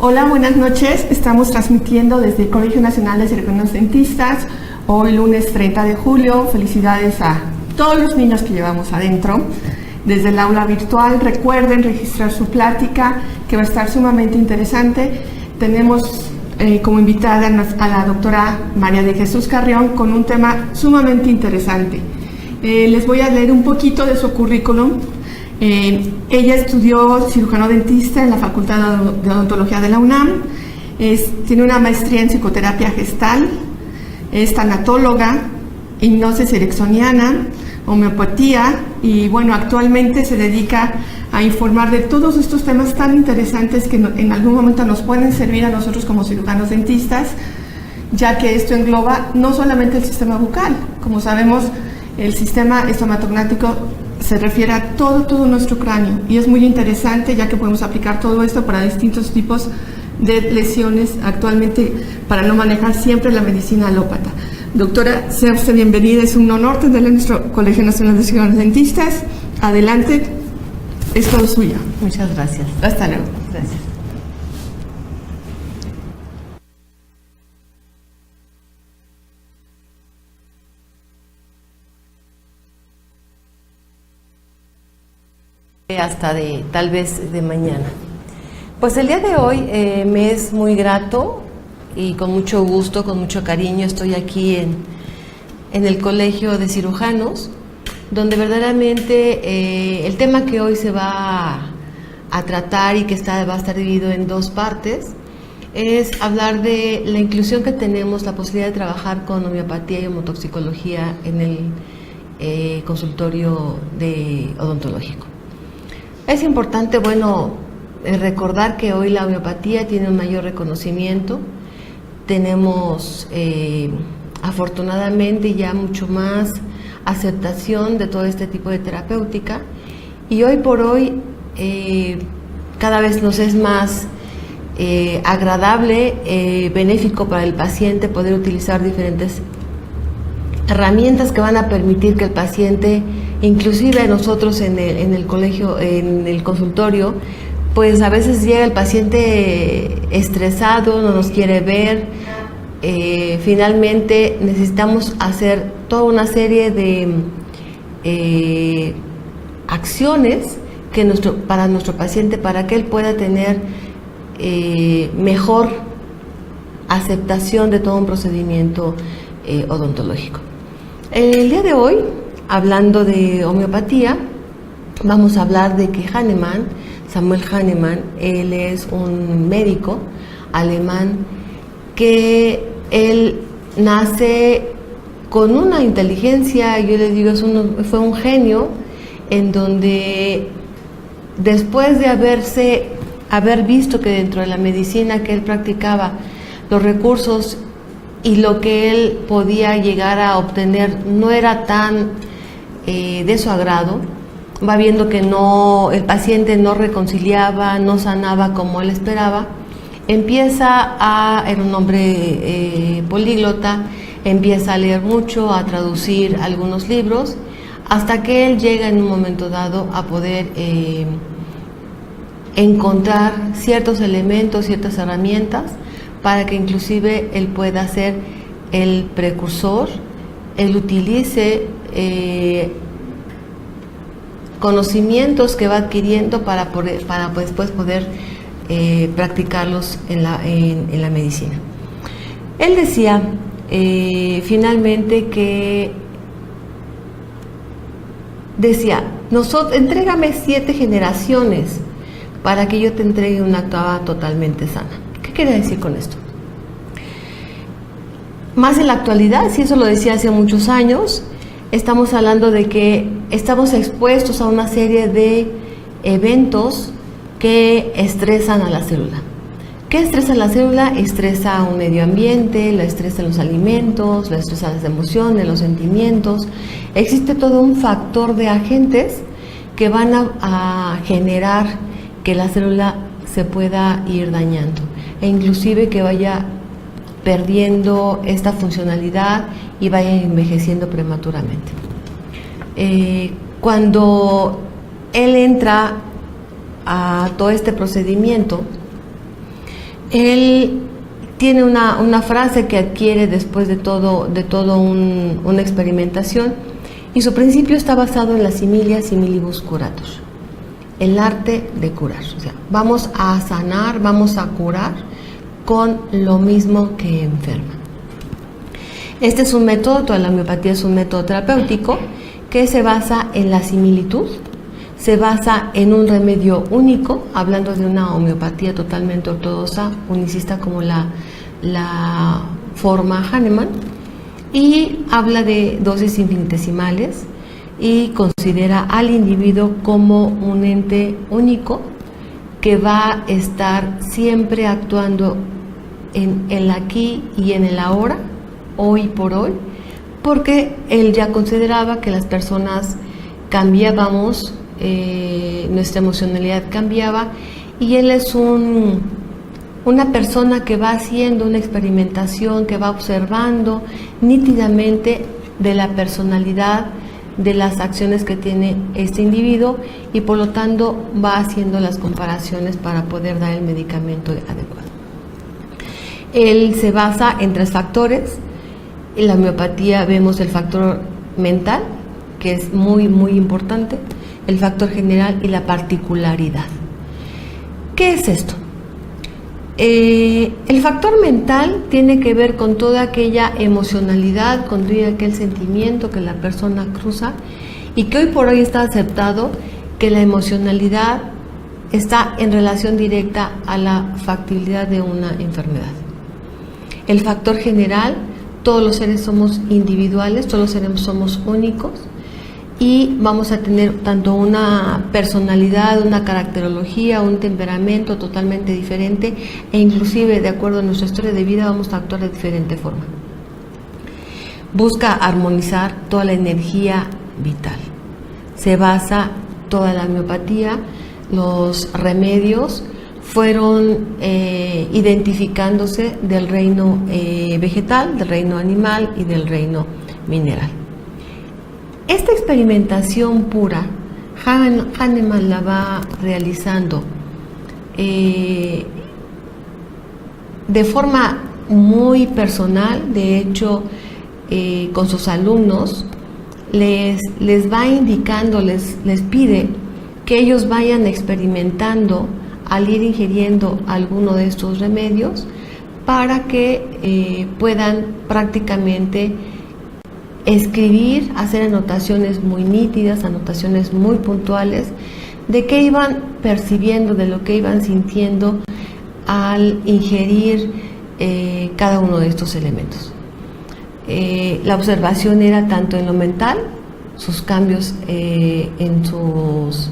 Hola, buenas noches. Estamos transmitiendo desde el Colegio Nacional de Cirujanos Dentistas, hoy lunes 30 de julio. Felicidades a todos los niños que llevamos adentro. Desde el aula virtual, recuerden registrar su plática, que va a estar sumamente interesante. Tenemos como invitada a la doctora María de Jesús Carrión con un tema sumamente interesante. Les voy a leer un poquito de su currículum. Ella estudió cirujano dentista en la Facultad de Odontología de la UNAM, tiene una maestría en psicoterapia gestal, es tanatóloga, hipnosis ericksoniana, homeopatía y bueno, actualmente se dedica a informar de todos estos temas tan interesantes que en algún momento nos pueden servir a nosotros como cirujanos dentistas, ya que esto engloba no solamente el sistema bucal. Como sabemos, el sistema estomatognático se refiere a todo nuestro cráneo y es muy interesante, ya que podemos aplicar todo esto para distintos tipos de lesiones actualmente, para no manejar siempre la medicina alópata. Doctora, sea usted bienvenida, es un honor tenerla en nuestro Colegio Nacional de Cirujanos Dentistas. Adelante, es todo suyo. Muchas gracias. Hasta luego. Gracias. Hasta tal vez de mañana. Pues el día de hoy me es muy grato y con mucho gusto, con mucho cariño estoy aquí en el Colegio de Cirujanos, donde verdaderamente el tema que hoy se va a tratar y que va a estar dividido en dos partes es hablar de la inclusión que tenemos, la posibilidad de trabajar con homeopatía y homotoxicología en el consultorio odontológico. Es importante, recordar que hoy la homeopatía tiene un mayor reconocimiento. Tenemos afortunadamente ya mucho más aceptación de todo este tipo de terapéutica y hoy por hoy cada vez nos es más agradable, benéfico para el paciente poder utilizar diferentes herramientas que van a permitir que el paciente, inclusive nosotros en el colegio, en el consultorio, pues a veces llega el paciente estresado, no nos quiere ver. Finalmente necesitamos hacer toda una serie de acciones para nuestro paciente, para que él pueda tener mejor aceptación de todo un procedimiento odontológico. El día de hoy, hablando de homeopatía, vamos a hablar de que Samuel Hahnemann, él es un médico alemán que él nace con una inteligencia, yo le digo, fue un genio, en donde después de haber visto que dentro de la medicina que él practicaba, los recursos y lo que él podía llegar a obtener no era tan de su agrado, va viendo que el paciente no reconciliaba, no sanaba como él esperaba, era un hombre políglota, empieza a leer mucho, a traducir algunos libros, hasta que él llega en un momento dado a poder encontrar ciertos elementos, ciertas herramientas, para que inclusive él pueda ser el precursor, él utilice conocimientos que va adquiriendo para después poder practicarlos en la medicina. Él decía finalmente que entrégame 7 generaciones para que yo te entregue una octava totalmente sana. ¿Qué quiere decir con esto? Más en la actualidad, si eso lo decía hace muchos años, estamos hablando de que estamos expuestos a una serie de eventos que estresan a la célula. ¿Qué estresa la célula? Estresa un medio ambiente, la estresa los alimentos, la estresa las emociones, los sentimientos. Existe todo un factor de agentes que van a generar que la célula se pueda ir dañando e inclusive que vaya perdiendo esta funcionalidad y vaya envejeciendo prematuramente. Cuando él entra a todo este procedimiento, Él tiene una frase que adquiere después de todo una experimentación, y su principio está basado en la similia similibus curator, el arte de curar. O sea, vamos a sanar, vamos a curar con lo mismo que enferma. Este es un método, toda la homeopatía es un método terapéutico que se basa en la similitud, se basa en un remedio único, hablando de una homeopatía totalmente ortodoxa, unicista como la forma Hahnemann, y habla de dosis infinitesimales y considera al individuo como un ente único que va a estar siempre actuando en el aquí y en el ahora, hoy por hoy, porque él ya consideraba que las personas cambiábamos, nuestra emocionalidad cambiaba, y él es una persona que va haciendo una experimentación, que va observando nítidamente de la personalidad, de las acciones que tiene este individuo, y por lo tanto va haciendo las comparaciones para poder dar el medicamento adecuado. Él se basa en 3 factores. En la homeopatía vemos el factor mental, que es muy, muy importante, el factor general y la particularidad. ¿Qué es esto? El factor mental tiene que ver con toda aquella emocionalidad, con todo aquel sentimiento que la persona cruza, y que hoy por hoy está aceptado que la emocionalidad está en relación directa a la factibilidad de una enfermedad. El factor general, todos los seres somos individuales, todos los seres somos únicos, y vamos a tener tanto una personalidad, una caracterología, un temperamento totalmente diferente, e inclusive de acuerdo a nuestra historia de vida vamos a actuar de diferente forma. Busca armonizar toda la energía vital. Se basa toda la homeopatía, los remedios fueron identificándose del reino vegetal, del reino animal y del reino mineral. Esta experimentación pura, Hahnemann la va realizando de forma muy personal. De hecho, con sus alumnos les va indicando, les pide que ellos vayan experimentando al ir ingiriendo alguno de estos remedios para que puedan prácticamente escribir, hacer anotaciones muy nítidas, anotaciones muy puntuales de qué iban percibiendo, de lo que iban sintiendo al ingerir cada uno de estos elementos. La observación era tanto en lo mental, sus cambios en sus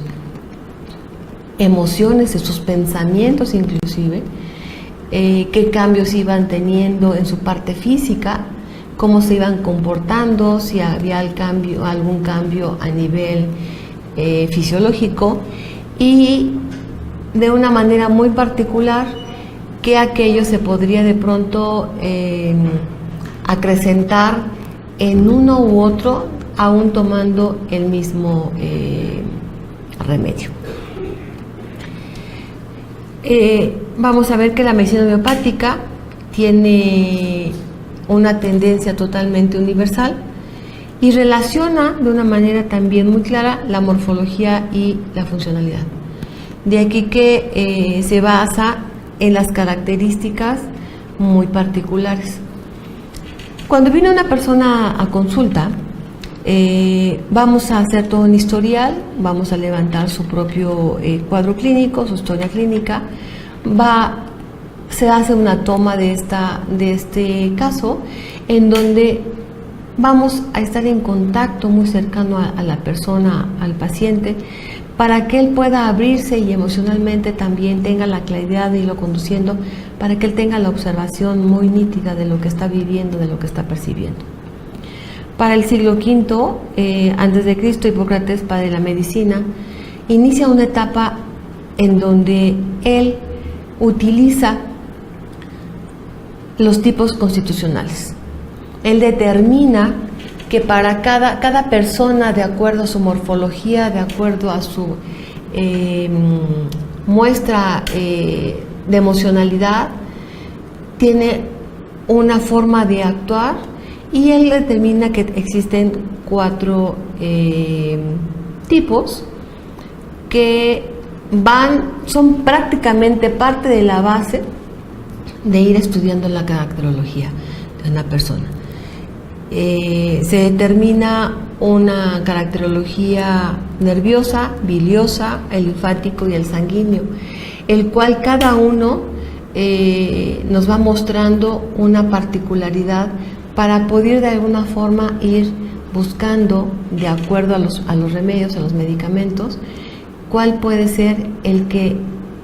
emociones, en sus pensamientos inclusive, qué cambios iban teniendo en su parte física, cómo se iban comportando, si había algún cambio a nivel fisiológico, y de una manera muy particular que aquello se podría de pronto acrecentar en uno u otro, aún tomando el mismo remedio. Vamos a ver que la medicina homeopática tiene una tendencia totalmente universal y relaciona de una manera también muy clara la morfología y la funcionalidad. De aquí que se basa en las características muy particulares. Cuando viene una persona a consulta, vamos a hacer todo un historial, vamos a levantar su propio cuadro clínico, su historia clínica, se hace una toma de este caso, en donde vamos a estar en contacto muy cercano a la persona, al paciente, para que él pueda abrirse y emocionalmente también tenga la claridad de irlo conduciendo, para que él tenga la observación muy nítida de lo que está viviendo, de lo que está percibiendo. Para el siglo V antes de Cristo, Hipócrates, padre de la medicina, inicia una etapa en donde él utiliza los tipos constitucionales. Él determina que para cada persona, de acuerdo a su morfología, de acuerdo a su muestra de emocionalidad, tiene una forma de actuar y él determina que existen 4 tipos que son prácticamente parte de la base de ir estudiando la caracterología de una persona. Se determina una caracterología nerviosa, biliosa, el linfático y el sanguíneo, el cual cada uno nos va mostrando una particularidad para poder de alguna forma ir buscando, de acuerdo a los remedios, a los medicamentos, cuál puede ser el que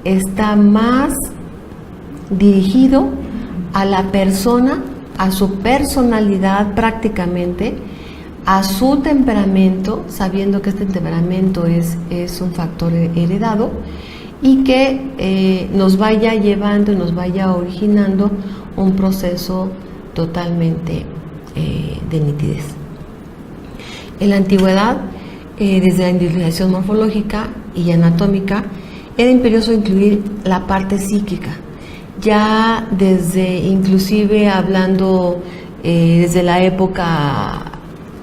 está más dirigido a la persona, a su personalidad prácticamente, a su temperamento, sabiendo que este temperamento es un factor heredado y que nos vaya llevando y nos vaya originando un proceso totalmente de nitidez. En la antigüedad, desde la individualización morfológica y anatómica, era imperioso incluir la parte psíquica. Ya desde, inclusive hablando desde la época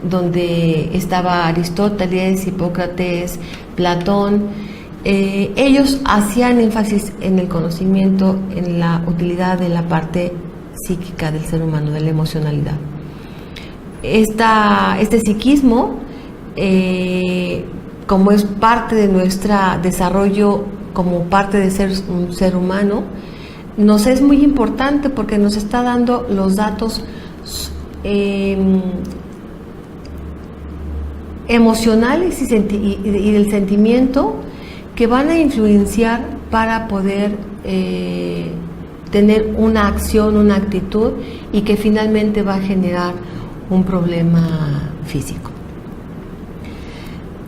donde estaba Aristóteles, Hipócrates, Platón, ellos hacían énfasis en el conocimiento, en la utilidad de la parte psíquica del ser humano, de la emocionalidad. Este psiquismo, como es parte de nuestro desarrollo como parte de ser un ser humano, nos es muy importante porque nos está dando los datos emocionales y del sentimiento que van a influenciar para poder tener una acción, una actitud y que finalmente va a generar un problema físico.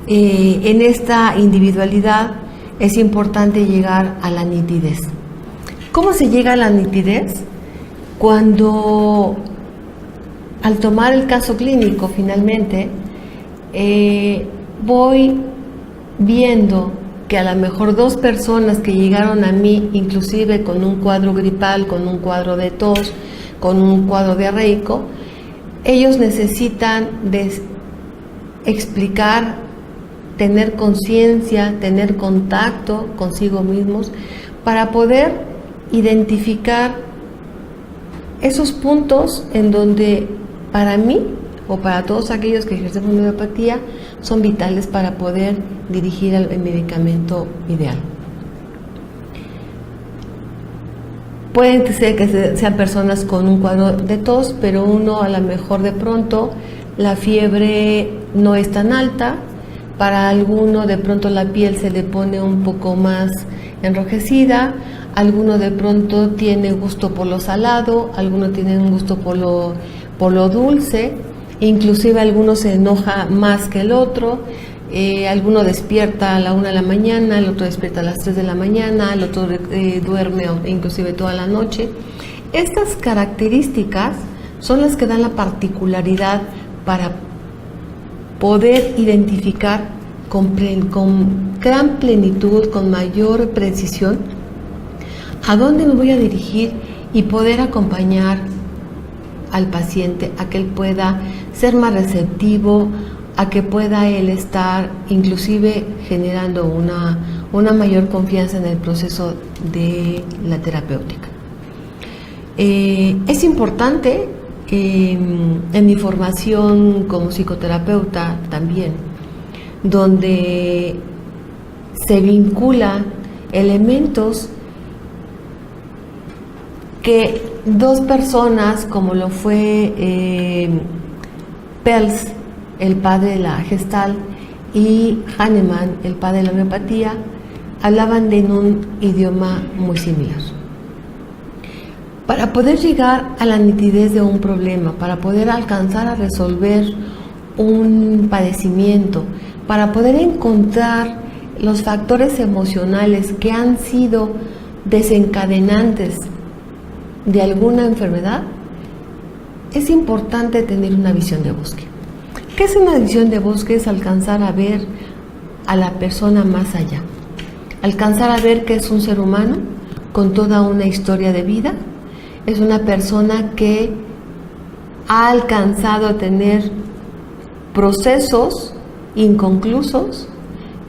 En esta individualidad es importante llegar a la nitidez. ¿Cómo se llega a la nitidez? Cuando al tomar el caso clínico finalmente voy viendo que a lo mejor 2 personas que llegaron a mí, inclusive con un cuadro gripal, con un cuadro de tos, con un cuadro diarreico, ellos necesitan explicar, tener conciencia, tener contacto consigo mismos para poder identificar esos puntos en donde para mí o para todos aquellos que ejercen homeopatía son vitales para poder dirigir el medicamento ideal. Pueden ser que sean personas con un cuadro de tos, pero uno a lo mejor de pronto la fiebre no es tan alta, para alguno de pronto la piel se le pone un poco más enrojecida, alguno de pronto tiene gusto por lo salado, alguno tiene un gusto por lo dulce, inclusive alguno se enoja más que el otro, alguno despierta a la 1 de la mañana, el otro despierta a las 3 de la mañana, el otro duerme inclusive toda la noche. Estas características son las que dan la particularidad para poder identificar con gran plenitud, con mayor precisión, a dónde me voy a dirigir y poder acompañar al paciente a que él pueda ser más receptivo, a que pueda él estar inclusive generando una mayor confianza en el proceso de la terapéutica. Es importante en mi formación como psicoterapeuta también, donde se vincula elementos que 2 personas, como lo fue Pels, el padre de la Gestalt, y Hahnemann, el padre de la homeopatía, hablaban en un idioma muy similar. Para poder llegar a la nitidez de un problema, para poder alcanzar a resolver un padecimiento, para poder encontrar los factores emocionales que han sido desencadenantes de alguna enfermedad, es importante tener una visión de bosque. ¿Qué es una visión de bosque? Es alcanzar a ver a la persona más allá, alcanzar a ver que es un ser humano con toda una historia de vida, es una persona que ha alcanzado a tener procesos inconclusos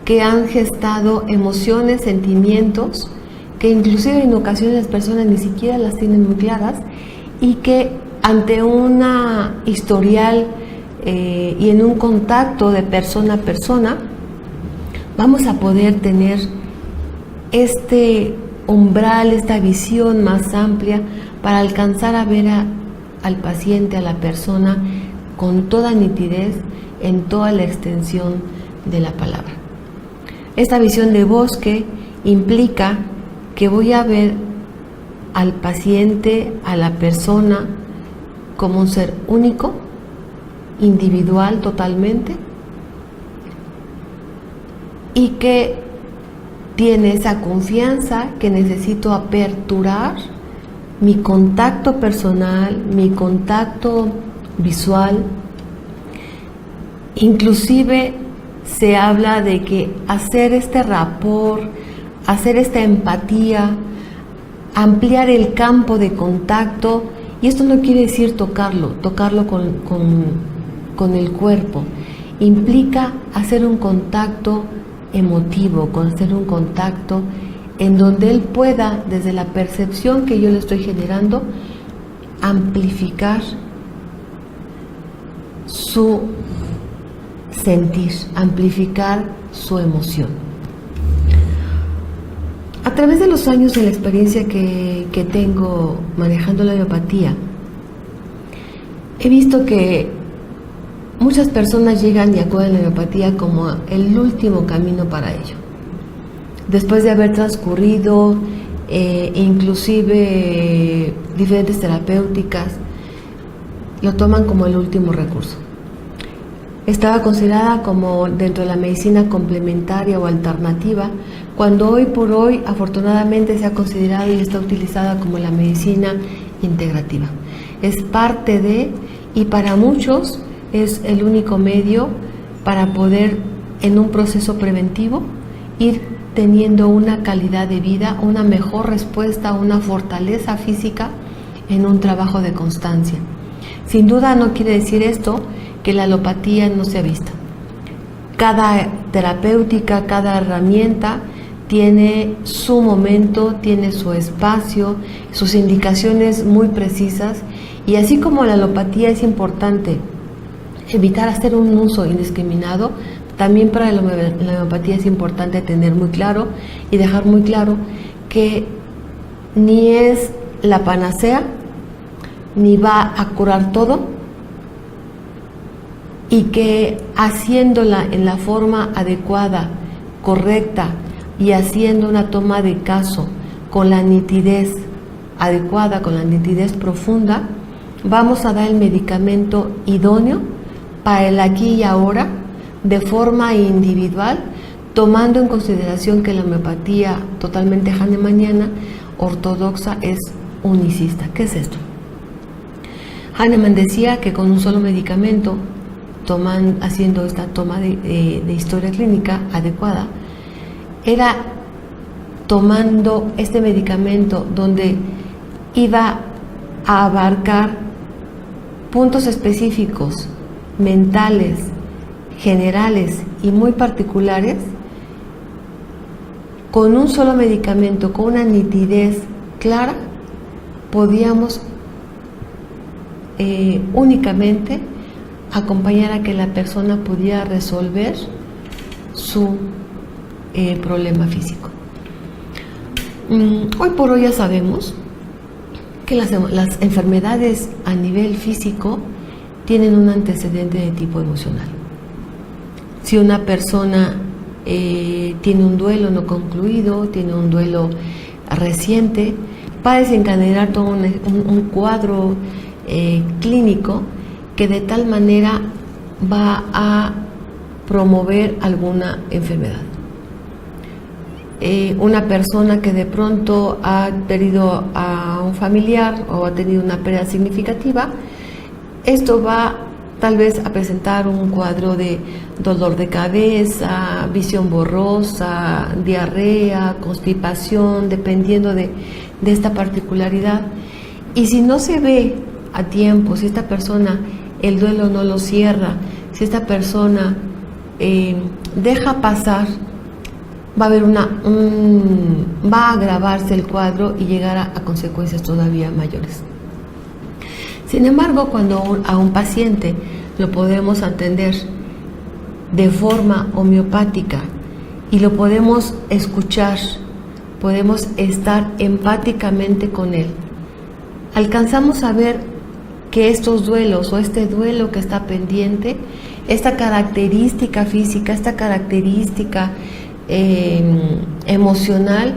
que han gestado emociones, sentimientos, que inclusive en ocasiones las personas ni siquiera las tienen muy claras, y que ante una historial y en un contacto de persona a persona vamos a poder tener este umbral, esta visión más amplia para alcanzar a ver al paciente, a la persona, con toda nitidez, en toda la extensión de la palabra. Esta visión de bosque implica que voy a ver al paciente, a la persona, como un ser único, individual totalmente, y que tiene esa confianza que necesito aperturar mi contacto personal, mi contacto visual. Inclusive se habla de que hacer este rapport, hacer esta empatía, ampliar el campo de contacto, y esto no quiere decir tocarlo con el cuerpo, implica hacer un contacto emotivo, hacer un contacto en donde él pueda, desde la percepción que yo le estoy generando, amplificar su sentir, amplificar su emoción. A través de los años, de la experiencia que tengo manejando la homeopatía, he visto que muchas personas llegan y acuden a la homeopatía como el último camino para ello. Después de haber transcurrido inclusive diferentes terapéuticas, lo toman como el último recurso. Estaba considerada como dentro de la medicina complementaria o alternativa, cuando hoy por hoy afortunadamente se ha considerado y está utilizada como la medicina integrativa. Es parte de, y para muchos es el único medio para poder, en un proceso preventivo, ir teniendo una calidad de vida, una mejor respuesta, una fortaleza física en un trabajo de constancia. Sin duda no quiere decir esto que la alopatía no sea vista. Cada terapéutica, cada herramienta tiene su momento, tiene su espacio, sus indicaciones muy precisas, y así como la alopatía es importante evitar hacer un uso indiscriminado, también para la homeopatía es importante tener muy claro y dejar muy claro que ni es la panacea, ni va a curar todo, y que haciéndola en la forma adecuada, correcta, y haciendo una toma de caso con la nitidez adecuada, con la nitidez profunda, vamos a dar el medicamento idóneo para el aquí y ahora, de forma individual, tomando en consideración que la homeopatía totalmente hahnemanniana, ortodoxa, es unicista. ¿Qué es esto? Hahnemann decía que con un solo medicamento, haciendo esta toma de historia clínica adecuada, era tomando este medicamento donde iba a abarcar puntos específicos, mentales, generales y muy particulares, con un solo medicamento, con una nitidez clara, podíamos únicamente acompañar a que la persona pudiera resolver su problema físico. Hoy por hoy ya sabemos que las enfermedades a nivel físico tienen un antecedente de tipo emocional. Si una persona tiene un duelo no concluido, tiene un duelo reciente, va a desencadenar todo un cuadro clínico que de tal manera va a promover alguna enfermedad. Una persona que de pronto ha perdido a un familiar o ha tenido una pérdida significativa, esto va tal vez a presentar un cuadro de dolor de cabeza, visión borrosa, diarrea, constipación, dependiendo de esta particularidad. Y si no se ve a tiempo, si esta persona el duelo no lo cierra, si esta persona deja pasar, va a agravarse el cuadro y llegar a consecuencias todavía mayores. Sin embargo, cuando a un paciente lo podemos atender de forma homeopática y lo podemos escuchar, podemos estar empáticamente con él, alcanzamos a ver que estos duelos o este duelo que está pendiente, esta característica física, esta característica emocional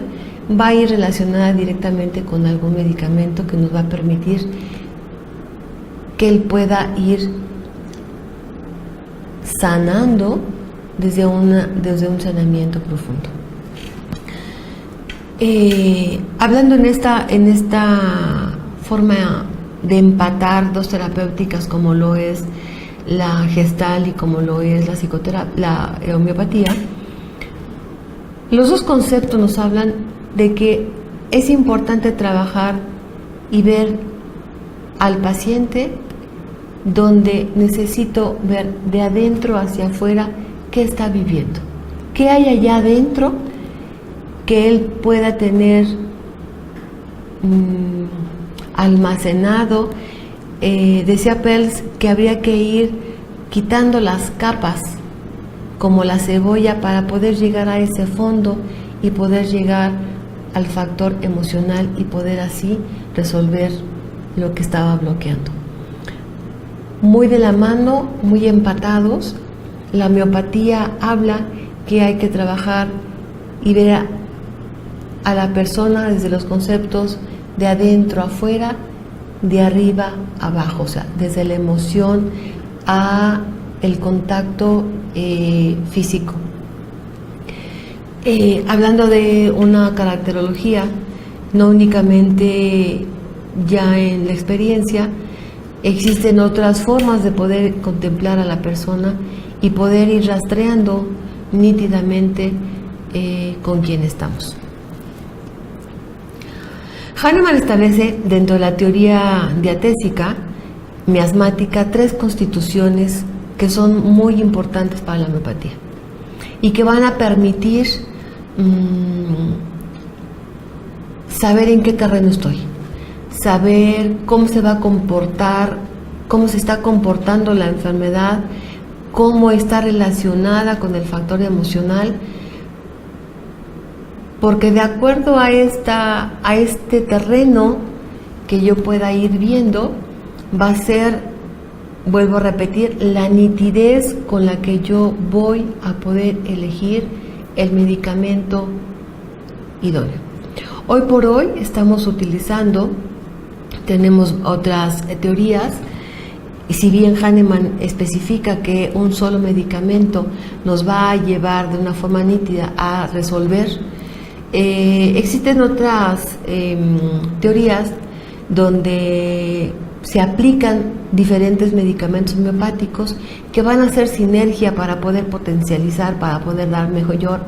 va a ir relacionada directamente con algún medicamento que nos va a permitir que él pueda ir sanando desde un saneamiento profundo. Hablando en esta forma de empatar dos terapéuticas como lo es la Gestalt y como lo es la psicoterapia, la homeopatía, los dos conceptos nos hablan de que es importante trabajar y ver al paciente donde necesito ver de adentro hacia afuera qué está viviendo, qué hay allá adentro que él pueda tener almacenado. Decía Pels que habría que ir quitando las capas como la cebolla para poder llegar a ese fondo y poder llegar al factor emocional y poder así resolver lo que estaba bloqueando. Muy de la mano, muy empatados, la homeopatía habla que hay que trabajar y ver a la persona desde los conceptos de adentro a afuera, de arriba a abajo, o sea, desde la emoción a el contacto físico. Hablando de una caracterología, no únicamente ya en la experiencia, existen otras formas de poder contemplar a la persona y poder ir rastreando nítidamente con quién estamos. Hahnemann establece dentro de la teoría diatésica miasmática 3 constituciones que son muy importantes para la homeopatía y que van a permitir saber en qué terreno estoy, saber cómo se va a comportar, cómo se está comportando la enfermedad, cómo está relacionada con el factor emocional, porque de acuerdo a este terreno que yo pueda ir viendo, va a ser, vuelvo a repetir, la nitidez con la que yo voy a poder elegir el medicamento idóneo. Hoy por hoy estamos utilizando, tenemos otras teorías, y si bien Hahnemann especifica que un solo medicamento nos va a llevar de una forma nítida a resolver, existen otras teorías donde se aplican diferentes medicamentos homeopáticos que van a hacer sinergia para poder potencializar, para poder dar mejor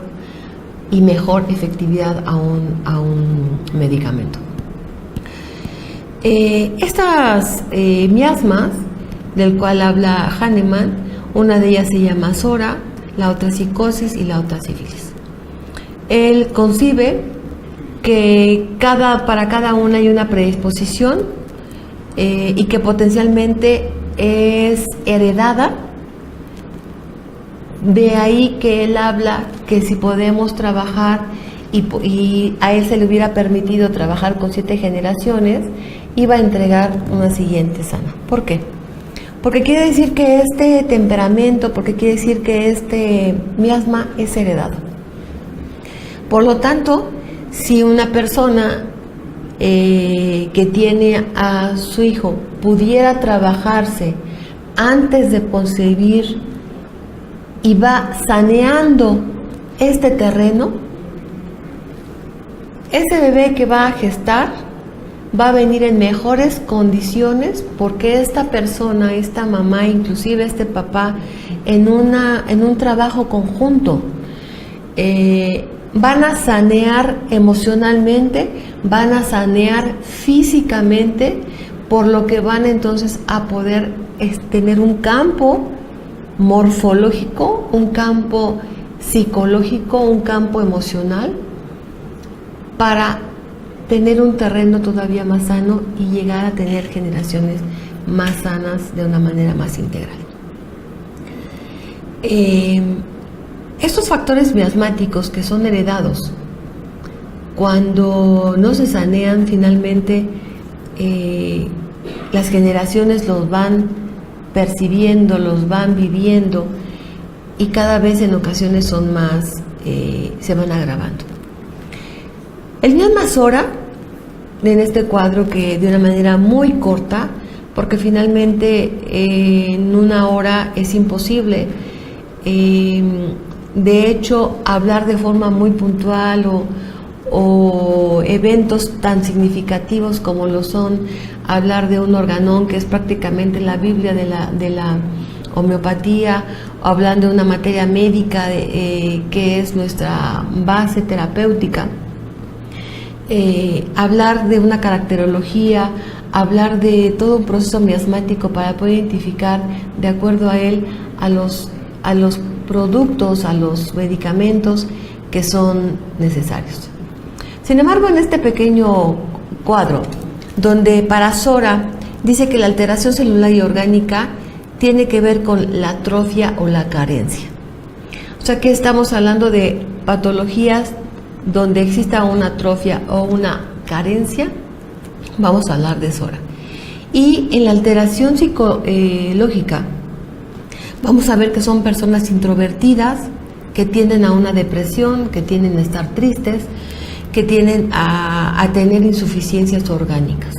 efectividad a un medicamento. Estas miasmas del cual habla Hahnemann, una de ellas se llama SORA, la otra psicosis y la otra sífilis. Él concibe que para cada una hay una predisposición y que potencialmente es heredada. De ahí que él habla que si podemos trabajar y a él se le hubiera permitido trabajar con 7 generaciones, iba a entregar una siguiente sana. ¿Por qué? Porque quiere decir que este temperamento, porque quiere decir que este miasma es heredado. Por lo tanto, si una persona que tiene a su hijo pudiera trabajarse antes de concebir y va saneando este terreno, ese bebé que va a gestar va a venir en mejores condiciones porque esta persona, esta mamá, inclusive este papá, en un trabajo conjunto, van a sanear emocionalmente, van a sanear físicamente, por lo que van entonces a poder tener un campo morfológico, un campo psicológico, un campo emocional, para tener un terreno todavía más sano y llegar a tener generaciones más sanas de una manera más integral. Estos factores miasmáticos que son heredados, cuando no se sanean, finalmente las generaciones los van percibiendo, los van viviendo, y cada vez en ocasiones son más, se van agravando. El miasma Sora, en este cuadro, que de una manera muy corta, porque finalmente en una hora es imposible, de hecho, hablar de forma muy puntual o eventos tan significativos como lo son hablar de un organón que es prácticamente la Biblia de la homeopatía, o hablando de una materia médica que es nuestra base terapéutica, hablar de una caracterología, hablar de todo un proceso miasmático para poder identificar de acuerdo a él a los productos, a los medicamentos que son necesarios. Sin embargo, en este pequeño cuadro, donde para Sora dice que la alteración celular y orgánica tiene que ver con la atrofia o la carencia. O sea que estamos hablando de patologías donde exista una atrofia o una carencia, vamos a hablar de Sora. Y en la alteración psicológica, vamos a ver que son personas introvertidas, que tienden a una depresión, que tienden a estar tristes, que tienden a tener insuficiencias orgánicas.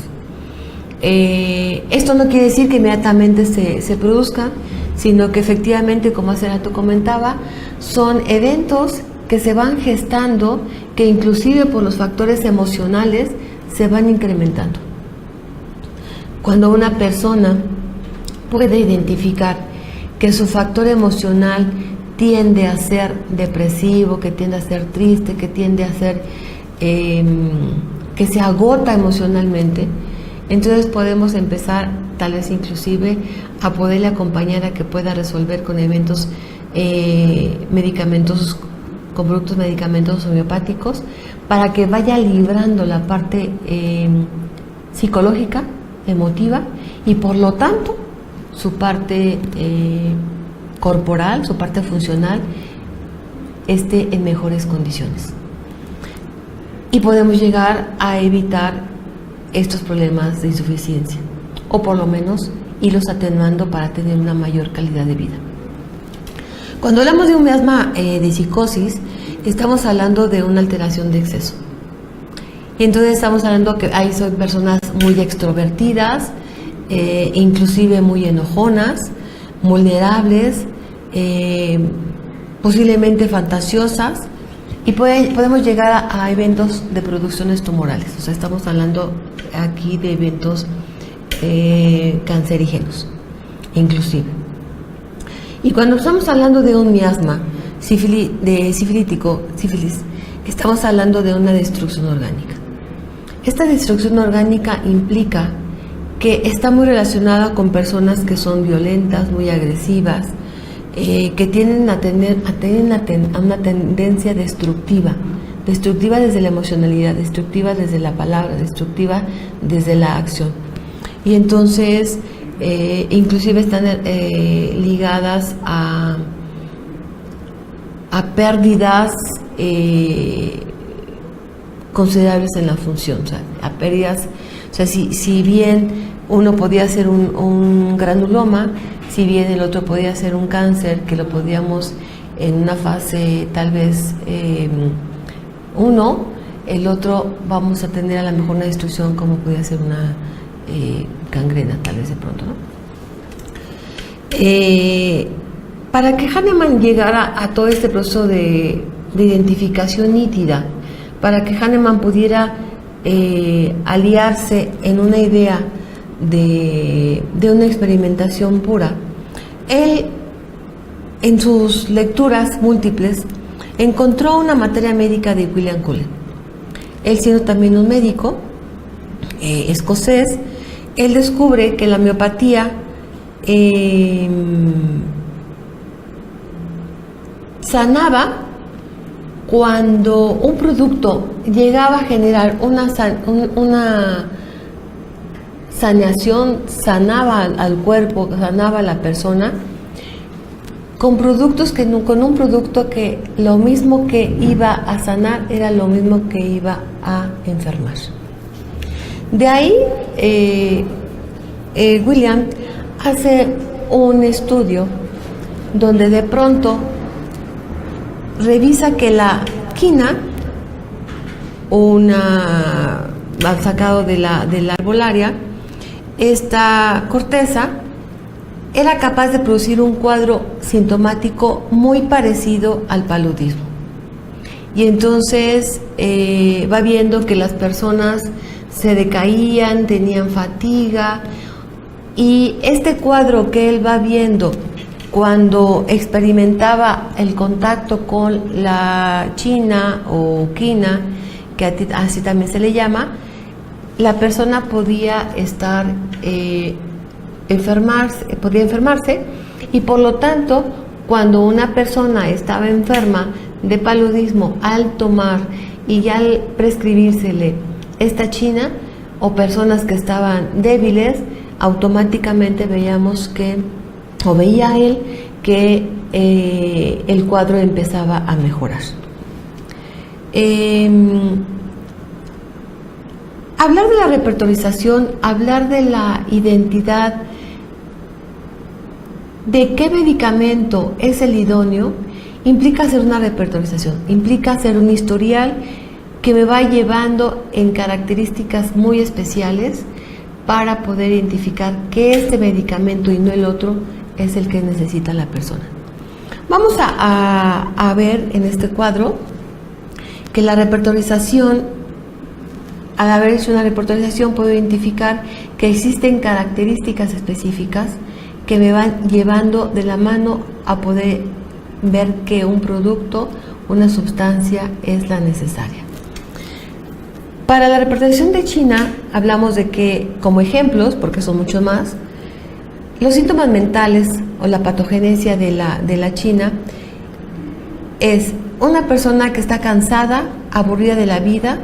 Esto no quiere decir que inmediatamente se produzcan, sino que efectivamente, como hace rato comentaba, son eventos que se van gestando, que inclusive por los factores emocionales se van incrementando. Cuando una persona puede identificar que su factor emocional tiende a ser depresivo, que tiende a ser triste, que tiende a ser que se agota emocionalmente, entonces podemos empezar tal vez inclusive a poderle acompañar a que pueda resolver con eventos medicamentosos, con productos medicamentosos homeopáticos, para que vaya librando la parte psicológica, emotiva, y por lo tanto su parte corporal, su parte funcional esté en mejores condiciones. Y podemos llegar a evitar estos problemas de insuficiencia, o por lo menos irlos atenuando para tener una mayor calidad de vida. Cuando hablamos de un miasma de psicosis, estamos hablando de una alteración de exceso. Y entonces estamos hablando que ahí son personas muy extrovertidas, inclusive muy enojonas, vulnerables, posiblemente fantasiosas, y podemos llegar a eventos de producciones tumorales. O sea, estamos hablando aquí de eventos cancerígenos, inclusive. Y cuando estamos hablando de un miasma sífilis, estamos hablando de una destrucción orgánica. Esta destrucción orgánica implica que está muy relacionada con personas que son violentas, muy agresivas, que tienden a tener una tendencia destructiva desde la emocionalidad, destructiva desde la palabra, destructiva desde la acción. Y entonces inclusive están ligadas a pérdidas considerables en la función, o sea, a pérdidas. O sea, si bien uno podía ser un granuloma, si bien el otro podía ser un cáncer, que lo podíamos en una fase tal vez 1, el otro vamos a tener a lo mejor una destrucción como podía ser una gangrena tal vez de pronto, ¿no? Para que Hahnemann llegara a todo este proceso de identificación nítida, para que Hahnemann pudiera aliarse en una idea de una experimentación pura, él en sus lecturas múltiples encontró una materia médica de William Cullen. Él, siendo también un médico escocés, él descubre que la homeopatía sanaba cuando un producto llegaba a generar una saneación, sanaba al cuerpo, sanaba a la persona, con un producto que lo mismo que iba a sanar era lo mismo que iba a enfermar. De ahí William hace un estudio donde de pronto revisa que la quina, sacado de la arbolaria, esta corteza era capaz de producir un cuadro sintomático muy parecido al paludismo. Y entonces va viendo que las personas se decaían, tenían fatiga, y este cuadro que él va viendo cuando experimentaba el contacto con la china o quina, que así también se le llama, la persona podía enfermarse, y por lo tanto, cuando una persona estaba enferma de paludismo, al tomar y al prescribírsele esta china, o personas que estaban débiles, automáticamente veía él que el cuadro empezaba a mejorar. Hablar de la repertorización, hablar de la identidad, de qué medicamento es el idóneo, implica hacer una repertorización, implica hacer un historial que me va llevando en características muy especiales para poder identificar que este medicamento y no el otro es el que necesita la persona. Vamos a ver en este cuadro que la repertorización, al haber hecho una repertorización, puedo identificar que existen características específicas que me van llevando de la mano a poder ver que un producto, una sustancia es la necesaria. Para la repertorización de China hablamos de que, como ejemplos, porque son muchos más, los síntomas mentales o la patogenesia de la China es una persona que está cansada, aburrida de la vida,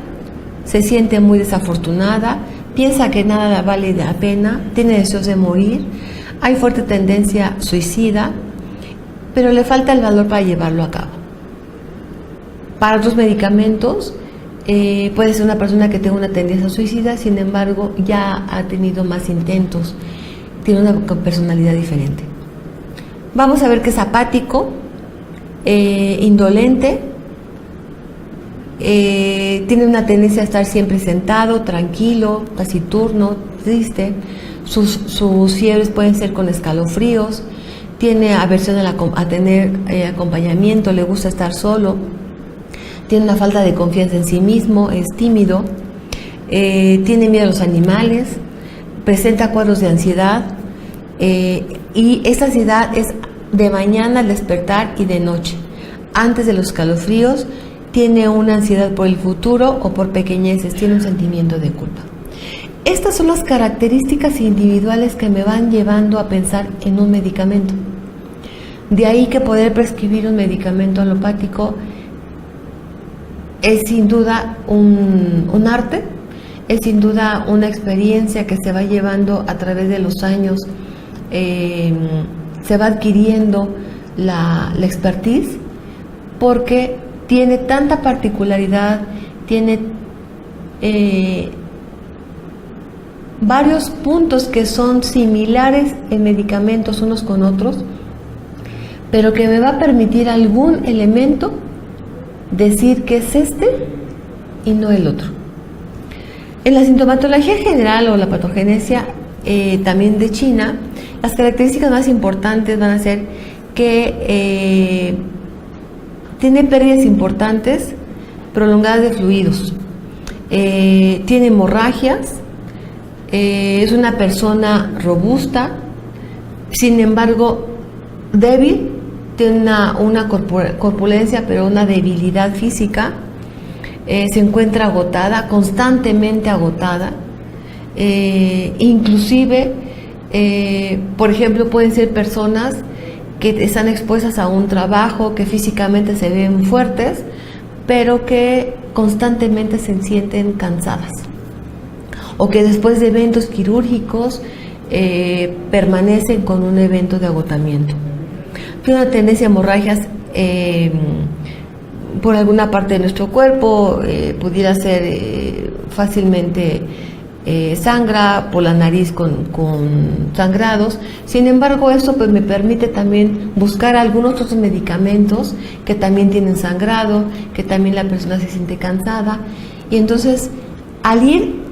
se siente muy desafortunada, piensa que nada vale la pena, tiene deseos de morir, hay fuerte tendencia suicida, pero le falta el valor para llevarlo a cabo. Para otros medicamentos, puede ser una persona que tenga una tendencia suicida, sin embargo ya ha tenido más intentos, tiene una personalidad diferente. Vamos a ver que es apático, indolente, tiene una tendencia a estar siempre sentado, tranquilo, taciturno, triste. Sus fiebres pueden ser con escalofríos, tiene aversión a tener acompañamiento, le gusta estar solo, tiene una falta de confianza en sí mismo, es tímido, tiene miedo a los animales, presenta cuadros de ansiedad, y esta ansiedad es de mañana al despertar y de noche. Antes de los escalofríos, tiene una ansiedad por el futuro o por pequeñeces, tiene un sentimiento de culpa. Estas son las características individuales que me van llevando a pensar en un medicamento. De ahí que poder prescribir un medicamento alopático es sin duda un arte, es sin duda una experiencia que se va llevando a través de los años, se va adquiriendo la expertise, porque tiene tanta particularidad, tiene varios puntos que son similares en medicamentos unos con otros, pero que me va a permitir algún elemento decir que es este y no el otro. En la sintomatología general o la patogenesia también de China, las características más importantes van a ser que tiene pérdidas importantes, prolongadas de fluidos, tiene hemorragias, es una persona robusta, sin embargo débil, tiene una corpulencia, pero una debilidad física, se encuentra agotada, constantemente agotada, inclusive, por ejemplo, pueden ser personas que están expuestas a un trabajo, que físicamente se ven fuertes, pero que constantemente se sienten cansadas, o que después de eventos quirúrgicos permanecen con un evento de agotamiento. Tiene una tendencia a hemorragias por alguna parte de nuestro cuerpo, pudiera ser fácilmente sangra por la nariz con sangrados. Sin embargo, eso pues me permite también buscar algunos otros medicamentos que también tienen sangrado, que también la persona se siente cansada, y entonces al ir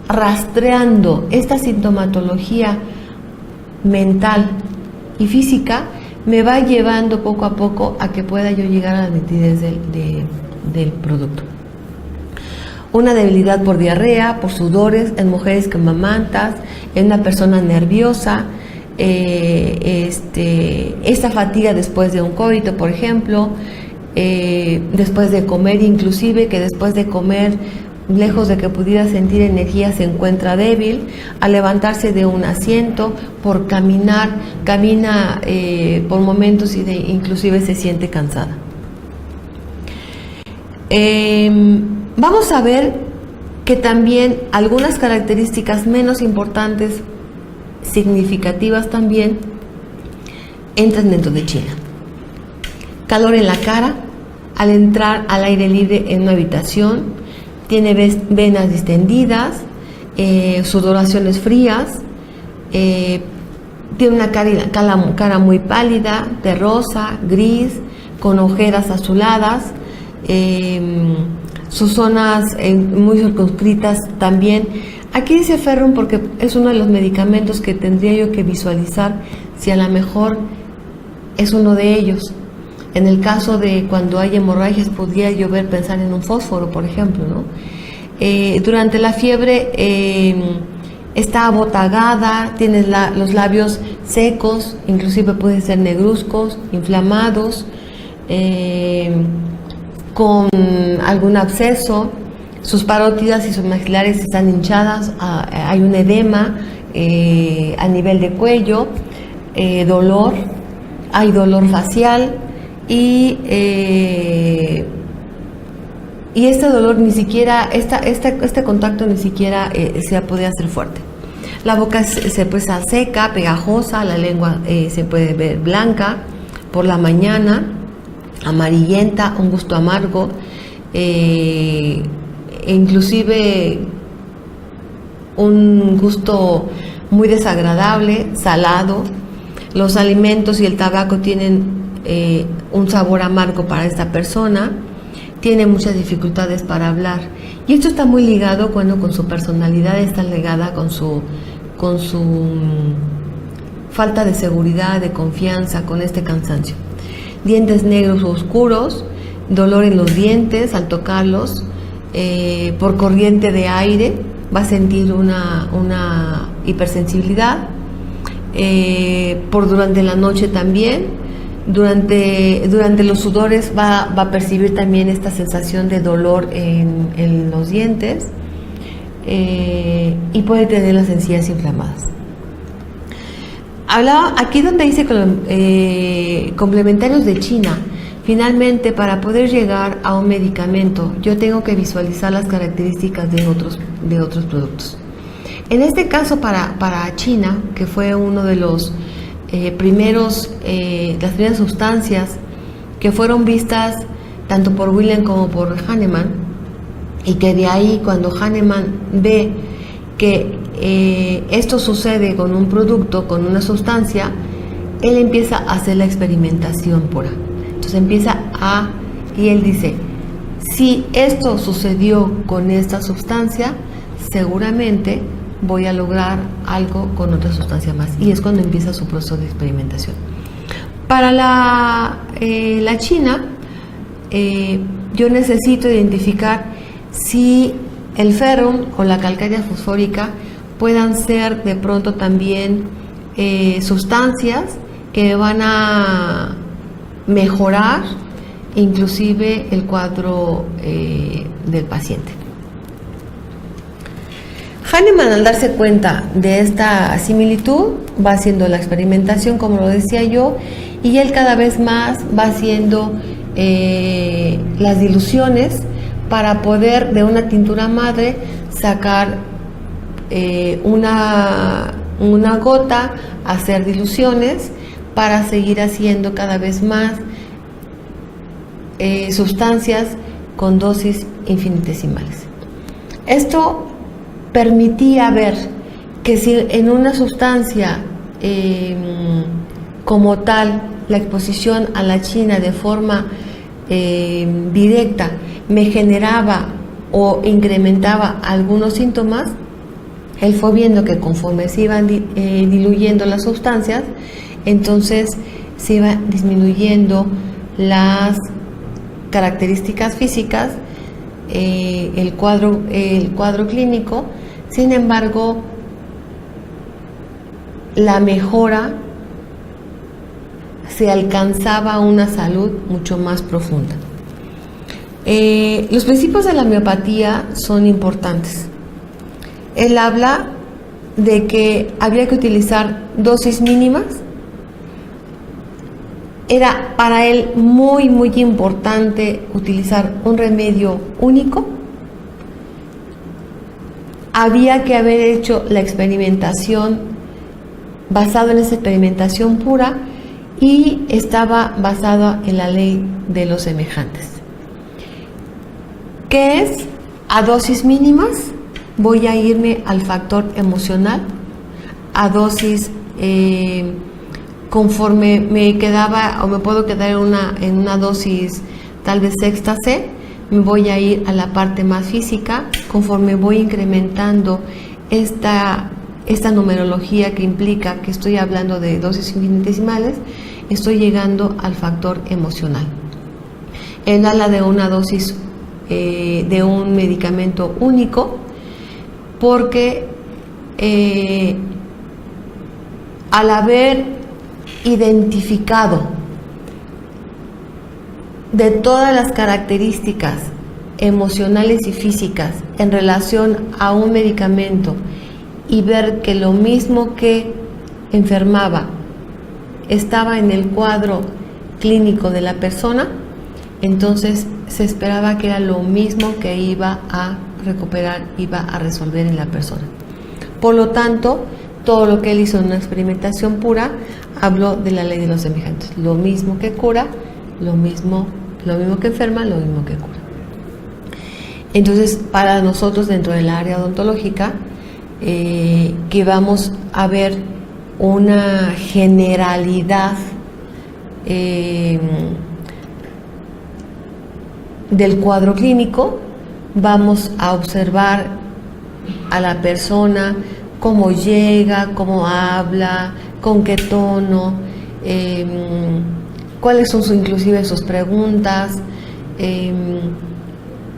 rastreando esta sintomatología mental y física, me va llevando poco a poco a que pueda yo llegar a la nitidez del producto. Una debilidad por diarrea, por sudores en mujeres que amamantas, en una persona nerviosa, esta fatiga después de un coito, por ejemplo, después de comer, inclusive que después de comer, lejos de que pudiera sentir energía, se encuentra débil. Al levantarse de un asiento, por caminar, camina por momentos y inclusive se siente cansada. Vamos a ver que también algunas características menos importantes, significativas también, entran dentro de China. Calor en la cara, al entrar al aire libre en una habitación, tiene venas distendidas, sudoraciones frías, tiene una cara muy pálida, terrosa, gris, con ojeras azuladas, sus zonas muy circunscritas también. Aquí dice ferrum porque es uno de los medicamentos que tendría yo que visualizar si a lo mejor es uno de ellos. En el caso de cuando hay hemorragias, podría yo pensar en un fósforo, por ejemplo, ¿no? Durante la fiebre está abotagada, tiene los labios secos, inclusive pueden ser negruzcos, inflamados, con algún absceso, sus parótidas y sus maxilares están hinchadas, hay un edema a nivel de cuello, dolor, hay dolor facial y este dolor ni siquiera, este contacto ni siquiera se puede hacer fuerte. La boca se puede seca, pegajosa, la lengua se puede ver blanca por la mañana, amarillenta, un gusto amargo, inclusive un gusto muy desagradable, salado. Los alimentos y el tabaco tienen un sabor amargo para esta persona, tiene muchas dificultades para hablar, y esto está muy ligado con su personalidad, está ligada con su falta de seguridad, de confianza, con este cansancio. Dientes negros o oscuros, dolor en los dientes al tocarlos, por corriente de aire va a sentir una hipersensibilidad, durante la noche también, durante los sudores va a percibir también esta sensación de dolor en los dientes, y puede tener las encías inflamadas. Hablaba aquí donde dice complementarios de China. Finalmente, para poder llegar a un medicamento, yo tengo que visualizar las características de otros productos. En este caso, para China, que fue uno de los las primeras sustancias que fueron vistas tanto por William como por Hahnemann, y que de ahí, cuando Hahnemann ve que esto sucede con un producto, con una sustancia, él empieza a hacer la experimentación pura. Entonces y él dice, si esto sucedió con esta sustancia, seguramente voy a lograr algo con otra sustancia más. Y es cuando empieza su proceso de experimentación. Para la China, yo necesito identificar si el ferrum o la calcárea fosfórica puedan ser de pronto también sustancias que van a mejorar inclusive el cuadro del paciente. Hahnemann, al darse cuenta de esta similitud, va haciendo la experimentación, como lo decía yo, y él cada vez más va haciendo las diluciones para poder de una tintura madre sacar una gota, hacer diluciones para seguir haciendo cada vez más sustancias con dosis infinitesimales. Esto permitía ver que si en una sustancia como tal, la exposición a la china de forma directa me generaba o incrementaba algunos síntomas, él fue viendo que conforme se iban diluyendo las sustancias, entonces se iba disminuyendo las características físicas, el cuadro clínico. Sin embargo, la mejora se alcanzaba una salud mucho más profunda. Los principios de la homeopatía son importantes. Él habla de que habría que utilizar dosis mínimas. Era para él muy, muy importante utilizar un remedio único. Había que haber hecho la experimentación basado en esa experimentación pura y estaba basada en la ley de los semejantes. ¿Qué es? A dosis mínimas voy a irme al factor emocional, a dosis conforme me quedaba o me puedo quedar en una dosis tal vez sexta C, me voy a ir a la parte más física. Conforme voy incrementando esta numerología que implica que estoy hablando de dosis infinitesimales, estoy llegando al factor emocional. Él habla de una dosis de un medicamento único porque al haber identificado de todas las características emocionales y físicas en relación a un medicamento y ver que lo mismo que enfermaba estaba en el cuadro clínico de la persona, entonces se esperaba que era lo mismo que iba a recuperar, iba a resolver en la persona. Por lo tanto, todo lo que él hizo en una experimentación pura habló de la ley de los semejantes. Lo mismo que cura, lo mismo que enferma, lo mismo que cura. Entonces, para nosotros dentro del área odontológica, que vamos a ver una generalidad del cuadro clínico, vamos a observar a la persona, cómo llega, cómo habla, con qué tono, cuáles son inclusive sus preguntas,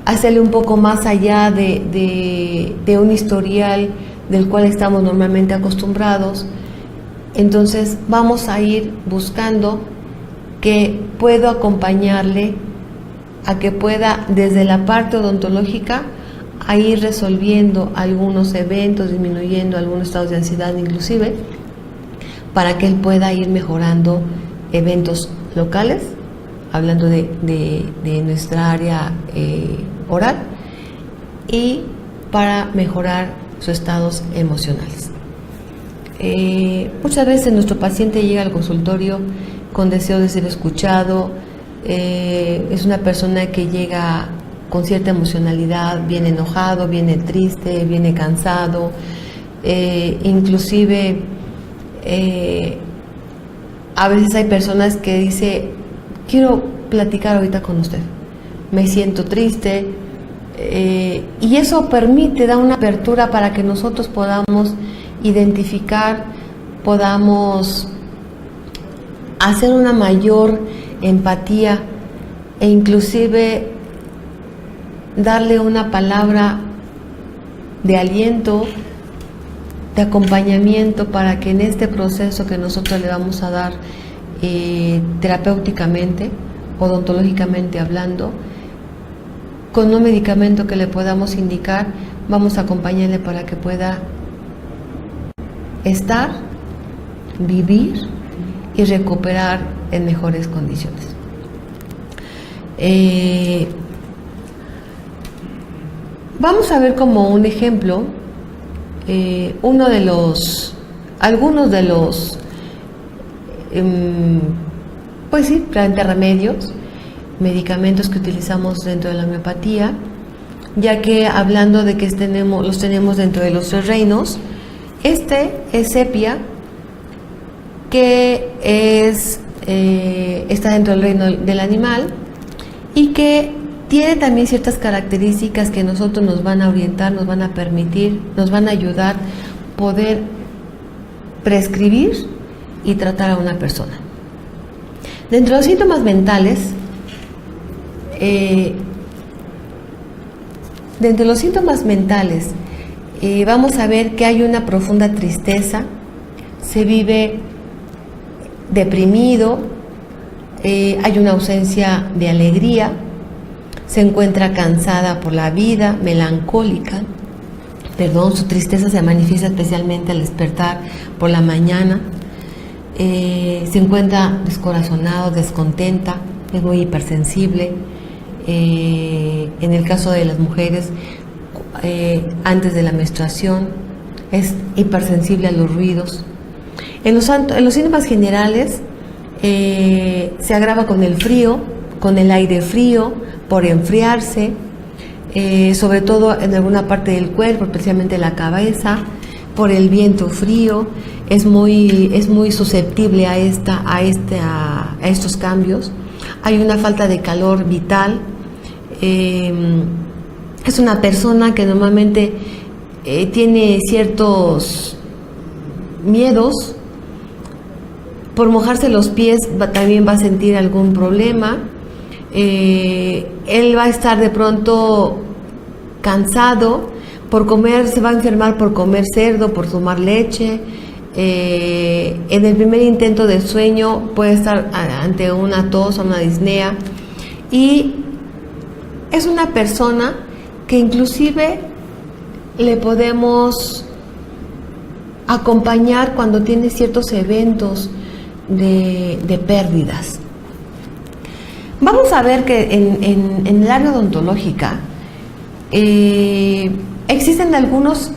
hacerle un poco más allá de un historial del cual estamos normalmente acostumbrados. Entonces vamos a ir buscando que puedo acompañarle a que pueda desde la parte odontológica a ir resolviendo algunos eventos, disminuyendo algunos estados de ansiedad inclusive, para que él pueda ir mejorando eventos locales, hablando de nuestra área oral, y para mejorar sus estados emocionales. Muchas veces nuestro paciente llega al consultorio con deseo de ser escuchado, es una persona que llega con cierta emocionalidad, viene enojado, viene triste, viene cansado, inclusive a veces hay personas que dicen: quiero platicar ahorita con usted, me siento triste, y eso permite, da una apertura para que nosotros podamos identificar, podamos hacer una mayor empatía e inclusive darle una palabra de aliento, de acompañamiento, para que en este proceso que nosotros le vamos a dar terapéuticamente, odontológicamente hablando, con un medicamento que le podamos indicar, vamos a acompañarle para que pueda estar, vivir y recuperar en mejores condiciones. Vamos a ver como un ejemplo algunos de los pues sí, remedios, medicamentos que utilizamos dentro de la homeopatía, ya que hablando de que los tenemos dentro de los 3 reinos. Este es sepia, que está dentro del reino del animal y que tiene también ciertas características que nosotros nos van a orientar, nos van a permitir, nos van a ayudar poder prescribir y tratar a una persona. Dentro de los síntomas mentales, vamos a ver que hay una profunda tristeza, se vive deprimido, hay una ausencia de alegría, se encuentra cansada por la vida, melancólica, su tristeza se manifiesta especialmente al despertar por la mañana, se encuentra descorazonado, descontenta, es muy hipersensible, en el caso de las mujeres, antes de la menstruación, es hipersensible a los ruidos. En los síntomas generales se agrava con el frío, con el aire frío, por enfriarse, sobre todo en alguna parte del cuerpo, especialmente la cabeza, por el viento frío, es muy susceptible a estos cambios. Hay una falta de calor vital. Es una persona que normalmente tiene ciertos miedos. Por mojarse los pies también va a sentir algún problema. Él va a estar de pronto cansado por comer, se va a enfermar por comer cerdo, por tomar leche. En el primer intento de sueño puede estar ante una tos o una disnea, y es una persona que inclusive le podemos acompañar cuando tiene ciertos eventos de pérdidas. Vamos a ver que en el área odontológica existen algunos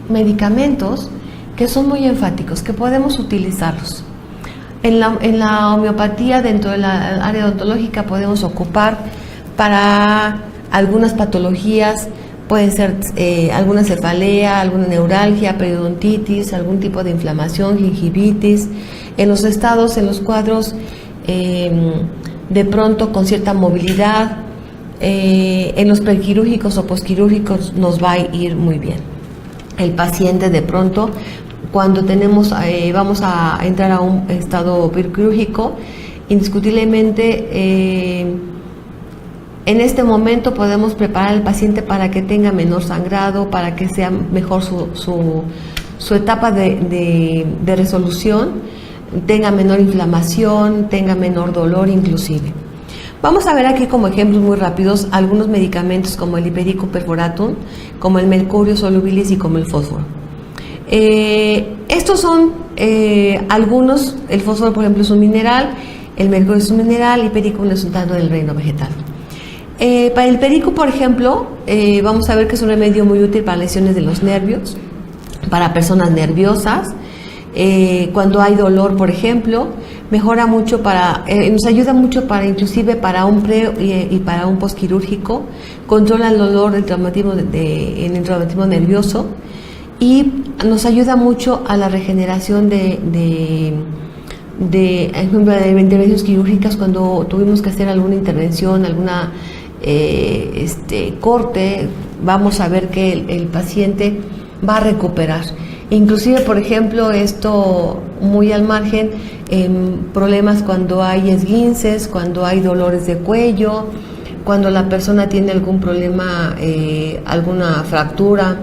medicamentos que son muy enfáticos, que podemos utilizarlos. En la homeopatía, dentro de la área odontológica, podemos ocupar para algunas patologías, pueden ser alguna cefalea, alguna neuralgia, periodontitis, algún tipo de inflamación, gingivitis, en los estados, en los cuadros de pronto con cierta movilidad, en los prequirúrgicos o posquirúrgicos nos va a ir muy bien. El paciente de pronto, cuando vamos a entrar a un estado prequirúrgico, indiscutiblemente en este momento podemos preparar al paciente para que tenga menor sangrado, para que sea mejor su etapa de resolución, tenga menor inflamación, tenga menor dolor inclusive. Vamos a ver aquí como ejemplos muy rápidos algunos medicamentos como el Hipericum perforatum, como el Mercurio solubilis y como el fósforo. Estos son algunos. El fósforo, por ejemplo, es un mineral, el mercurio es un mineral, el Hipericum es un tanto del reino vegetal. Para el Hipericum, por ejemplo, vamos a ver que es un remedio muy útil para lesiones de los nervios, para personas nerviosas. Cuando hay dolor, por ejemplo, mejora mucho nos ayuda mucho inclusive para un pre y para un posquirúrgico, controla el dolor del traumatismo en el traumatismo nervioso y nos ayuda mucho a la regeneración de intervenciones quirúrgicas. Cuando tuvimos que hacer alguna intervención, alguna corte, vamos a ver que el paciente va a recuperar. Inclusive, por ejemplo, esto muy al margen, problemas cuando hay esguinces, cuando hay dolores de cuello, cuando la persona tiene algún problema, alguna fractura,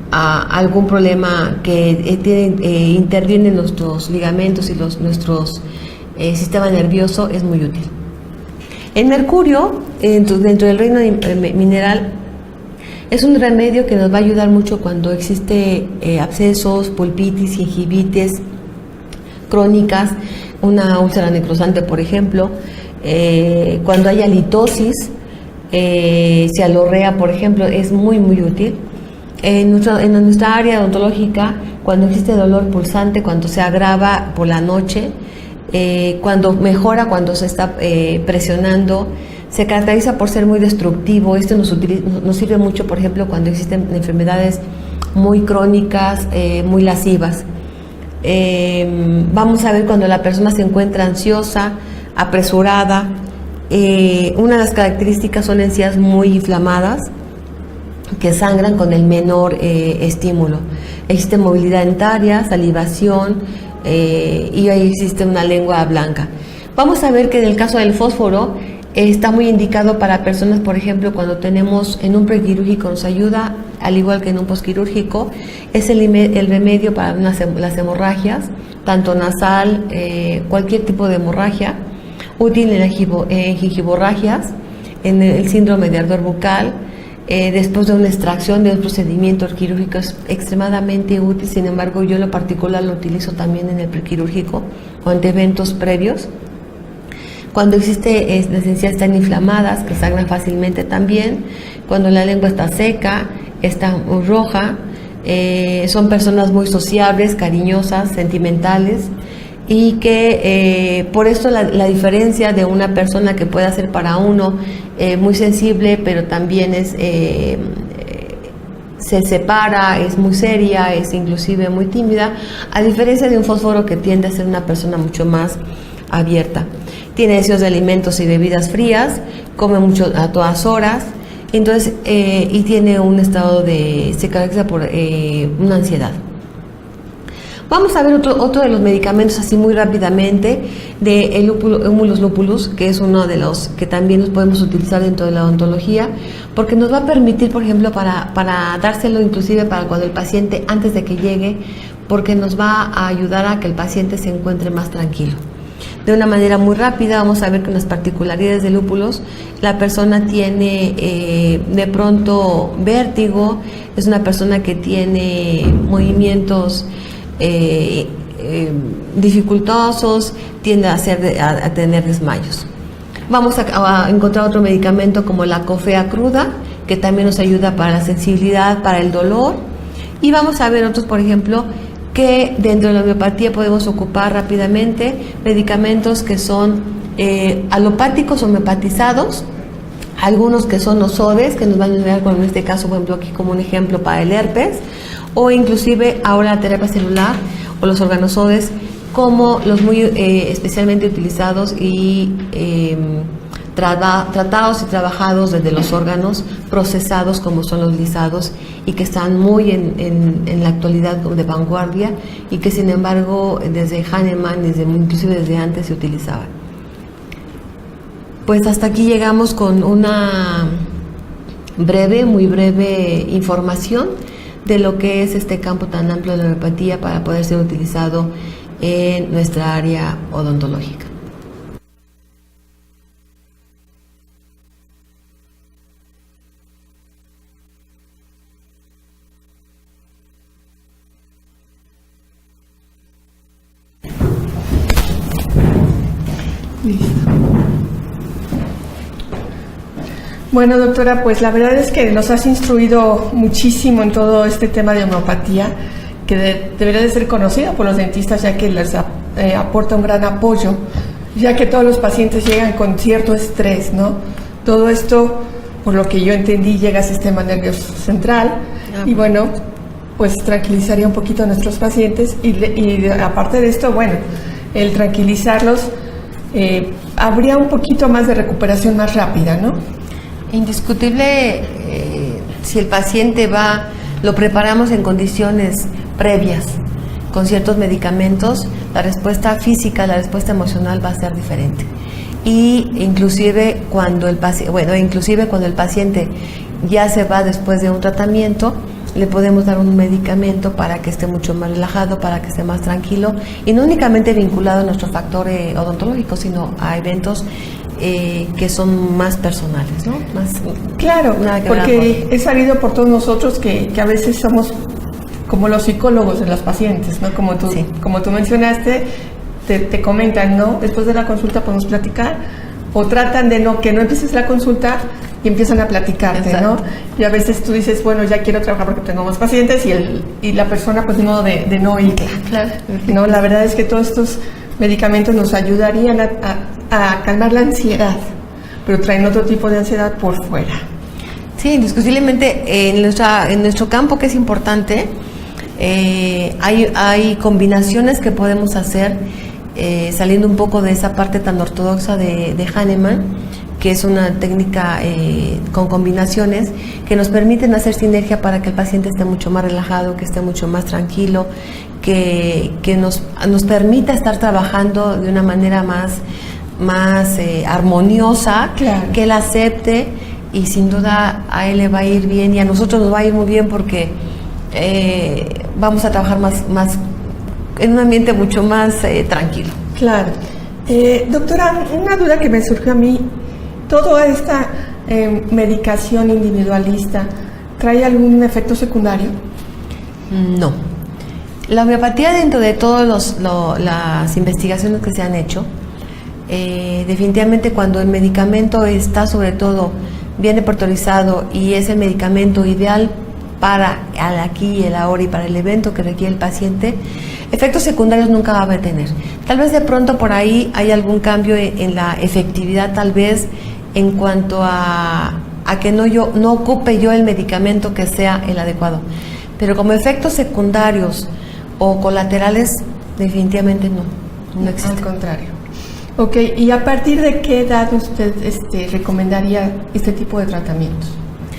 algún problema que intervienen nuestros ligamentos y nuestros sistema nervioso es muy útil. El mercurio, dentro del reino mineral, es un remedio que nos va a ayudar mucho cuando existe abscesos, pulpitis, gingivitis crónicas, una úlcera necrosante, por ejemplo, cuando hay halitosis, cialorrea, por ejemplo, es muy útil. En nuestra área odontológica, cuando existe dolor pulsante, cuando se agrava por la noche, cuando mejora, cuando se está presionando, se caracteriza por ser muy destructivo. Esto nos sirve mucho, por ejemplo, cuando existen enfermedades muy crónicas, muy lascivas. Vamos a ver cuando la persona se encuentra ansiosa, apresurada. Una de las características son encías muy inflamadas que sangran con el menor estímulo. Existe movilidad dentaria, salivación y ahí existe una lengua blanca. Vamos a ver que en el caso del fósforo está muy indicado para personas, por ejemplo, cuando tenemos en un prequirúrgico, nos ayuda, al igual que en un posquirúrgico, es el remedio para las hemorragias, tanto nasal, cualquier tipo de hemorragia, útil en gingivorragias, en el síndrome de ardor bucal, después de una extracción de un procedimiento quirúrgico es extremadamente útil. Sin embargo, yo en lo particular lo utilizo también en el prequirúrgico o ante eventos previos. Cuando existe, las encías están inflamadas, que sangran fácilmente también, cuando la lengua está seca, está roja, son personas muy sociables, cariñosas, sentimentales, y que por esto la diferencia de una persona que pueda ser para uno muy sensible, pero también se separa, es muy seria, es inclusive muy tímida, a diferencia de un fósforo que tiende a ser una persona mucho más abierta. Tiene deseos de alimentos y bebidas frías, come mucho a todas horas, entonces y tiene un estado se caracteriza por una ansiedad. Vamos a ver otro de los medicamentos así muy rápidamente, de el Humulus lupulus, que es uno de los que también nos podemos utilizar dentro de la odontología, porque nos va a permitir, por ejemplo, para dárselo inclusive para cuando el paciente, antes de que llegue, porque nos va a ayudar a que el paciente se encuentre más tranquilo. De una manera muy rápida, vamos a ver que las particularidades del lúpulos, la persona tiene de pronto vértigo, es una persona que tiene movimientos dificultosos, tiende a tener desmayos. Vamos a encontrar otro medicamento como la cofea cruda, que también nos ayuda para la sensibilidad, para el dolor. Y vamos a ver otros, por ejemplo, que dentro de la homeopatía podemos ocupar rápidamente medicamentos que son alopáticos homeopatizados, algunos que son nosodes, que nos van a ayudar, con, en este caso, por ejemplo, aquí como un ejemplo para el herpes, o inclusive ahora la terapia celular o los organosodes, como los muy especialmente utilizados y tratados y trabajados desde los órganos, procesados como son los lisados, y que están muy en la actualidad de vanguardia, y que sin embargo desde Hahnemann, inclusive desde antes se utilizaban. Pues hasta aquí llegamos con una muy breve información de lo que es este campo tan amplio de la homeopatía para poder ser utilizado en nuestra área odontológica. Listo. Bueno, doctora, pues la verdad es que nos has instruido muchísimo en todo este tema de homeopatía, que debería de ser conocido por los dentistas, ya que les aporta un gran apoyo, ya que todos los pacientes llegan con cierto estrés, ¿no? Todo esto, por lo que yo entendí, llega al sistema nervioso central, y bueno, pues tranquilizaría un poquito a nuestros pacientes, y aparte de esto, bueno, el tranquilizarlos, habría un poquito más de recuperación más rápida, ¿no? Indiscutible, si el paciente lo preparamos en condiciones previas, con ciertos medicamentos, la respuesta física, la respuesta emocional va a ser diferente. Y inclusive cuando el paciente ya se va después de un tratamiento, le podemos dar un medicamento para que esté mucho más relajado, para que esté más tranquilo y no únicamente vinculado a nuestro factor odontológico, sino a eventos que son más personales, ¿no? Más, claro, porque es sabido por todos nosotros que a veces somos como los psicólogos de los pacientes, ¿no? Como tú mencionaste, te comentan, ¿no? Después de la consulta podemos platicar, o tratan de que no empieces la consulta y empiezan a platicarte, exacto, ¿no? Y a veces tú dices, bueno, ya quiero trabajar porque tengo más pacientes y la persona pues no de no ir. Claro. No, la verdad es que todos estos medicamentos nos ayudarían a calmar la ansiedad, pero traen otro tipo de ansiedad por fuera. Sí, indiscutiblemente en nuestro campo, que es importante, hay combinaciones que podemos hacer saliendo un poco de esa parte tan ortodoxa de Hahnemann, que es una técnica con combinaciones que nos permiten hacer sinergia para que el paciente esté mucho más relajado, que esté mucho más tranquilo, que nos permita estar trabajando de una manera más armoniosa, claro, que él acepte, y sin duda a él le va a ir bien y a nosotros nos va a ir muy bien porque vamos a trabajar más en un ambiente mucho más tranquilo. Claro. Doctora, una duda que me surgió a mí, ¿toda esta medicación individualista trae algún efecto secundario? No. La homeopatía, dentro de todas las investigaciones que se han hecho, definitivamente cuando el medicamento está sobre todo bien repertorizado y es el medicamento ideal para el aquí y el ahora y para el evento que requiere el paciente, efectos secundarios nunca va a tener. Tal vez de pronto por ahí hay algún cambio en la efectividad, tal vez en cuanto a que no ocupe yo el medicamento que sea el adecuado. Pero como efectos secundarios o colaterales, definitivamente no existe. Al contrario. Ok, ¿y a partir de qué edad usted recomendaría este tipo de tratamientos?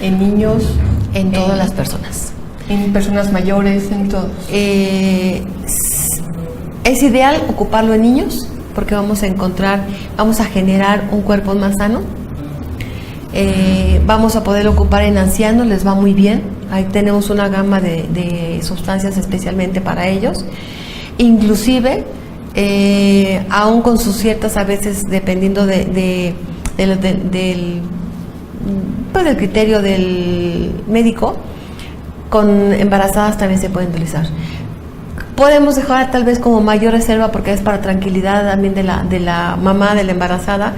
¿En niños? En todas las personas. ¿En personas mayores? ¿En todos? Es ideal ocuparlo en niños porque vamos a generar un cuerpo más sano. Vamos a poder ocupar en ancianos, les va muy bien. Ahí tenemos una gama de sustancias especialmente para ellos. Inclusive, aún con sus ciertas, a veces dependiendo del criterio del médico, con embarazadas también se pueden utilizar. Podemos dejar tal vez como mayor reserva, porque es para tranquilidad también de la mamá, de la embarazada,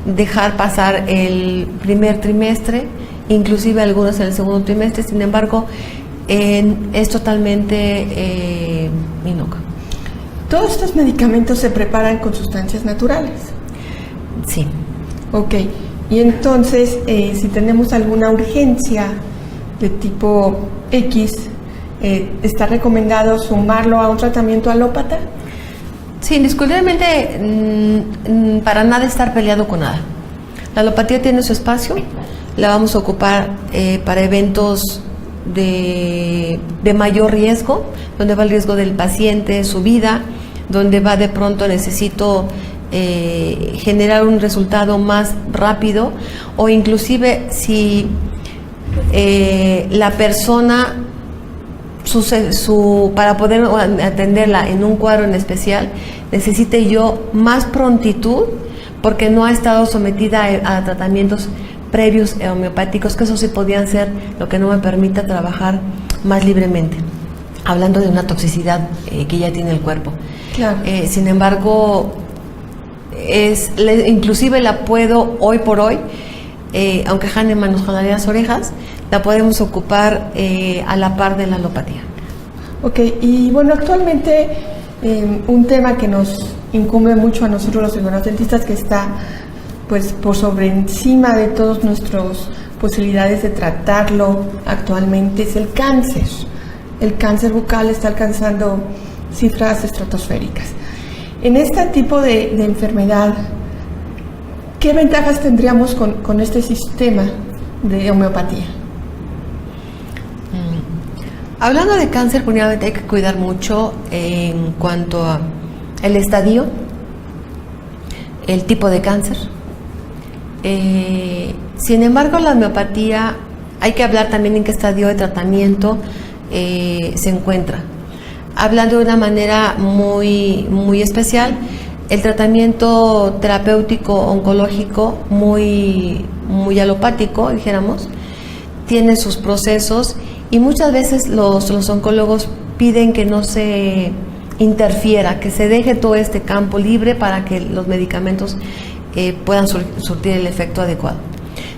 dejar pasar el primer trimestre, inclusive algunos en el segundo trimestre. Sin embargo, es totalmente inocuo. ¿Todos estos medicamentos se preparan con sustancias naturales? Sí. Ok. Y entonces, si tenemos alguna urgencia de tipo X, ¿está recomendado sumarlo a un tratamiento alópata? Sí, indiscutiblemente para nada estar peleado con nada. La alopatía tiene su espacio, la vamos a ocupar para eventos de mayor riesgo, donde va el riesgo del paciente, su vida, donde va de pronto necesito generar un resultado más rápido, o inclusive si la persona para poder atenderla en un cuadro en especial necesite yo más prontitud porque no ha estado sometida a tratamientos previos homeopáticos, que eso sí podían ser lo que no me permita trabajar más libremente, hablando de una toxicidad que ya tiene el cuerpo. Claro. Sin embargo, inclusive la puedo hoy por hoy, aunque Hahnemann nos jalaría las orejas, la podemos ocupar a la par de la alopatía. Ok, y bueno, actualmente un tema que nos incumbe mucho a nosotros los cirujanos dentistas, que está pues por sobre encima de todas nuestras posibilidades de tratarlo actualmente, es el cáncer. El cáncer bucal está alcanzando cifras estratosféricas. En este tipo de enfermedad, ¿qué ventajas tendríamos con este sistema de homeopatía? Hablando de cáncer, primeramente hay que cuidar mucho en cuanto a el estadio, el tipo de cáncer. Sin embargo, la homeopatía, hay que hablar también en qué estadio de tratamiento se encuentra. Hablando de una manera muy, muy especial, el tratamiento terapéutico oncológico muy alopático, dijéramos, tiene sus procesos y muchas veces los oncólogos piden que no se interfiera, que se deje todo este campo libre para que los medicamentos puedan surtir el efecto adecuado.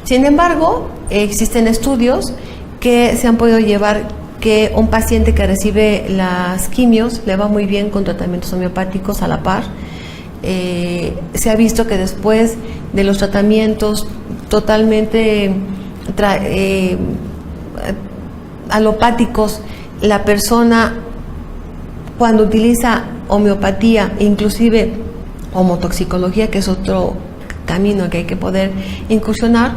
Sin embargo, existen estudios que se han podido llevar que un paciente que recibe las quimios le va muy bien con tratamientos homeopáticos a la par. Se ha visto que después de los tratamientos totalmente alopáticos, la persona cuando utiliza homeopatía, inclusive homotoxicología, que es otro camino que hay que poder incursionar,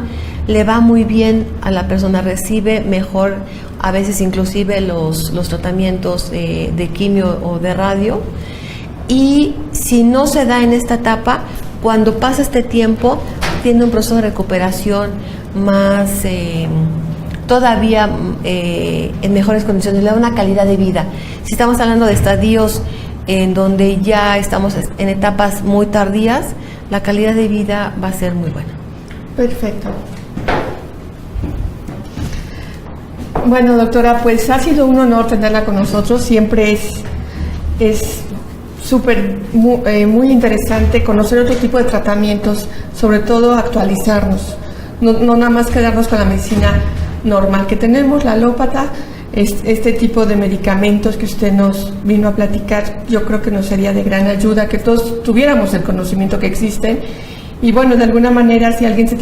le va muy bien a la persona, recibe mejor a veces inclusive los tratamientos de quimio o de radio. Y si no se da en esta etapa, cuando pasa este tiempo, tiene un proceso de recuperación más todavía en mejores condiciones, le da una calidad de vida. Si estamos hablando de estadios en donde ya estamos en etapas muy tardías, la calidad de vida va a ser muy buena. Perfecto. Bueno, doctora, pues ha sido un honor tenerla con nosotros. Siempre es súper muy interesante conocer otro tipo de tratamientos, sobre todo actualizarnos, no nada más quedarnos con la medicina normal que tenemos, la alópata. Este tipo de medicamentos que usted nos vino a platicar, yo creo que nos sería de gran ayuda que todos tuviéramos el conocimiento que existen. Y bueno, de alguna manera, si alguien se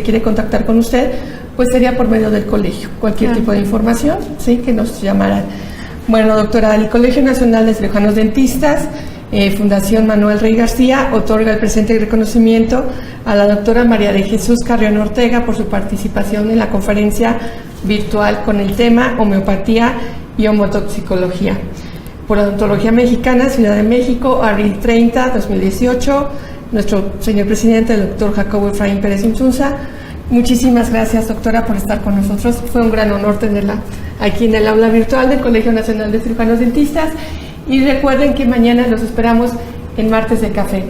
quiere contactar con usted, pues sería por medio del colegio. Cualquier tipo de información, sí, que nos llamaran. Bueno, doctora, el Colegio Nacional de Cirujanos Dentistas, Fundación Manuel Rey García, otorga el presente reconocimiento a la doctora María de Jesús Carrión Ortega por su participación en la conferencia virtual con el tema Homeopatía y Homotoxicología. Por la Odontología Mexicana, Ciudad de México, abril 30, 2018, nuestro señor presidente, el doctor Jacobo Efraín Pérez Insunza. Muchísimas gracias, doctora, por estar con nosotros. Fue un gran honor tenerla aquí en el aula virtual del Colegio Nacional de Cirujanos Dentistas. Y recuerden que mañana los esperamos en Martes de Café.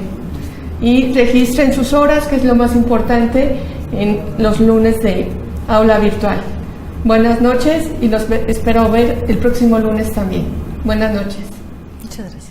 Y registren sus horas, que es lo más importante, en los lunes de aula virtual. Buenas noches y los espero ver el próximo lunes también. Buenas noches. Muchas gracias.